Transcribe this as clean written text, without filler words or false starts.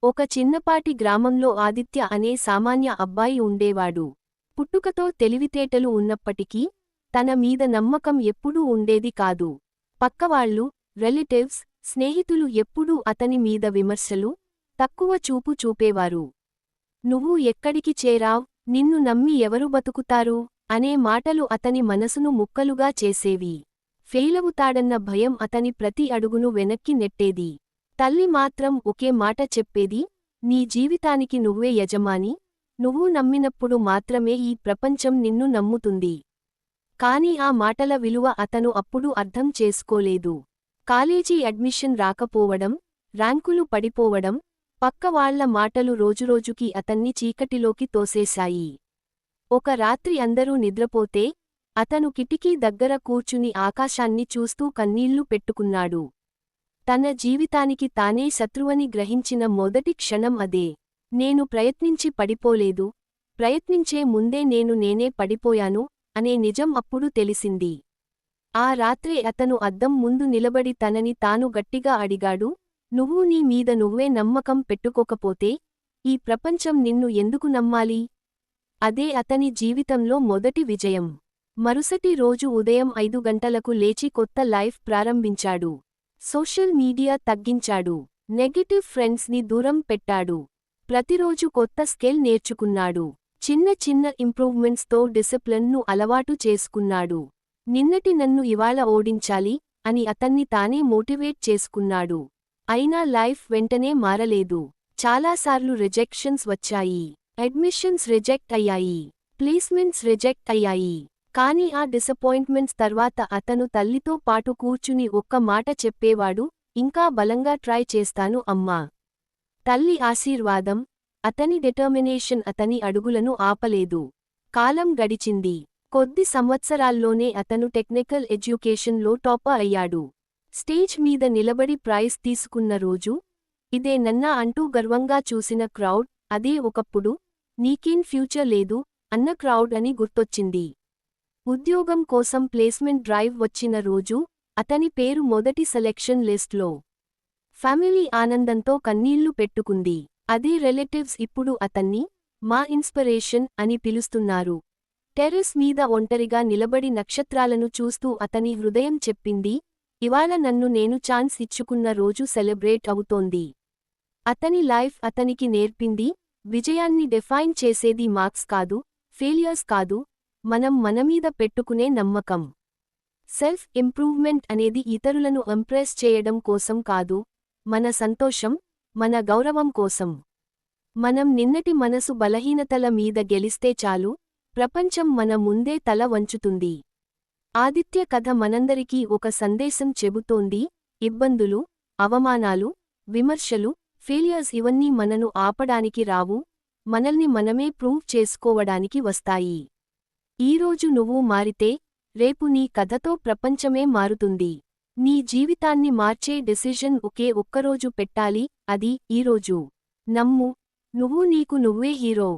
ఒక చిన్నపాటి గ్రామంలో ఆదిత్య అనే సామాన్య అబ్బాయి ఉండేవాడు. పుట్టుకతో తెలివితేటలు ఉన్నప్పటికీ తన మీద నమ్మకం ఎప్పుడూ ఉండేది కాదు. పక్కవాళ్లు, రిలేటివ్స్, స్నేహితులు ఎప్పుడూ అతని మీద విమర్శలు, తక్కువ చూపు చూపేవారు. నువ్వు ఎక్కడికి చేరావ్, నిన్ను నమ్మి ఎవరు బతుకుతారు అనే మాటలు అతని మనసును ముక్కలుగా చేసేవి. ఫెయిలవుతాడన్న భయం అతని ప్రతి అడుగును వెనక్కి నెట్టేది. తల్లి మాత్రం ఒకే మాట చెప్పేది, నీ జీవితానికి నువ్వే యజమాని, నువ్వు నమ్మినప్పుడు మాత్రమే ఈ ప్రపంచం నిన్ను నమ్ముతుంది. కాని ఆ మాటల విలువ అతను అప్పుడు అర్థం చేసుకోలేదు. కాలేజీ అడ్మిషన్ రాకపోవడం, ర్యాంకులు పడిపోవడం, పక్కవాళ్ల మాటలు రోజురోజుకి అతన్ని చీకటిలోకి తోసేశాయి. ఒక రాత్రి అందరూ నిద్రపోతే అతను కిటికీ దగ్గర కూర్చుని ఆకాశాన్ని చూస్తూ కన్నీళ్లు పెట్టుకున్నాడు. తన జీవితానికి తానే శత్రువని గ్రహించిన మొదటి క్షణం అదే. నేను ప్రయత్నించి పడిపోలేదు, ప్రయత్నించే ముందే నేనే పడిపోయాను అనే నిజం అప్పుడు తెలిసింది. ఆ రాత్రే అతను అద్దం ముందు నిలబడి తనని తాను గట్టిగా అడిగాడు, నువ్వు నీ మీద నువ్వే నమ్మకం పెట్టుకోకపోతే ఈ ప్రపంచం నిన్ను ఎందుకు నమ్మాలి? అదే అతని జీవితంలో మొదటి విజయం. మరుసటి రోజు ఉదయం 5 గంటలకు లేచి కొత్త లైఫ్ ప్రారంభించాడు. Social media తగ్గించాడు. నెగటివ్ ఫ్రెండ్స్ని దూరం పెట్టాడు. ప్రతిరోజు కొత్త స్కిల్ నేర్చుకున్నాడు. చిన్న చిన్న ఇంప్రూవ్మెంట్స్తో డిసిప్లిన్ను అలవాటు చేసుకున్నాడు. నిన్నటి నన్ను ఇవాళ ఓడించాలి అని అతన్ని తానే మోటివేట్ చేసుకున్నాడు. అయినా లైఫ్ వెంటనే మారలేదు. చాలాసార్లు రిజెక్షన్స్ వచ్చాయి. అడ్మిషన్స్ రిజెక్ట్ అయ్యాయి. ప్లేస్మెంట్స్ రిజెక్ట్ అయ్యాయి. కాని ఆ డిసప్పాయింట్మెంట్స్ తర్వాత అతను తల్లితో పాటు కూర్చుని ఒక్క మాట చెప్పేవాడు, ఇంకా బలంగా ట్రై చేస్తాను అమ్మా. తల్లి ఆశీర్వాదం, అతని డిటర్మినేషన్ అతని అడుగులను ఆపలేదు. కాలం గడిచింది. కొద్ది సంవత్సరాల్లోనే అతను టెక్నికల్ ఎడ్యుకేషన్లో టాపర్ అయ్యాడు. స్టేజ్ మీద నిలబడి ప్రైజ్ తీసుకున్న రోజు, ఇదే నన్నా అంటూ గర్వంగా చూసిన క్రౌడ్, అదే ఒకప్పుడు నీకేం ఫ్యూచర్ లేదు అన్న క్రౌడ్ అని గుర్తొచ్చింది. ఉద్యోగం కోసం ప్లేస్మెంట్ డ్రైవ్ వచ్చిన రోజు, అతని పేరు మొదటి సెలెక్షన్ లిస్ట్లో. ఫ్యామిలీ ఆనందంతో కన్నీళ్లు పెట్టుకుంది. అదే రిలేటివ్స్ ఇప్పుడు అతన్ని మా ఇన్స్పిరేషన్ అని పిలుస్తున్నారు. టెర్రస్ మీద ఒంటరిగా నిలబడి నక్షత్రాలను చూస్తూ అతని హృదయం చెప్పింది, ఇవాళ నన్ను నేను ఛాన్స్ ఇచ్చుకున్న రోజు సెలబ్రేట్ అవుతోంది. అతని లైఫ్ అతనికి నేర్పింది, విజయాన్ని డిఫైన్ చేసేది మార్క్స్ కాదు, ఫెయిలియర్స్ కాదు, మనం మనమీద పెట్టుకునే నమ్మకం. సెల్ఫ్ ఇంప్రూవ్మెంట్ అనేది ఇతరులను ఇంప్రెస్ చేయడం కోసం కాదు, మన సంతోషం, మన గౌరవం కోసం. మనం నిన్నటి మనసు బలహీనతల మీద గెలిస్తే చాలు, ప్రపంచం మన ముందే తల వంచుతుంది. ఆదిత్య కథ మనందరికీ ఒక సందేశం చెబుతోంది, ఇబ్బందులు, అవమానాలు, విమర్శలు, ఫెయిలియర్స్ ఇవన్నీ మనను ఆపడానికి రావు, మనల్ని మనమే ప్రూవ్ చేసుకోవడానికి వస్తాయి. ఈరోజు నువ్వు మారితే రేపు నీ కథతో ప్రపంచమే మారుతుంది. నీ జీవితాన్ని మార్చే డెసిషన్ ఒకే ఒక్కరోజు పెట్టాలి, అది ఈరోజు. నమ్ము, నువ్వు నీకు నువ్వే హీరో.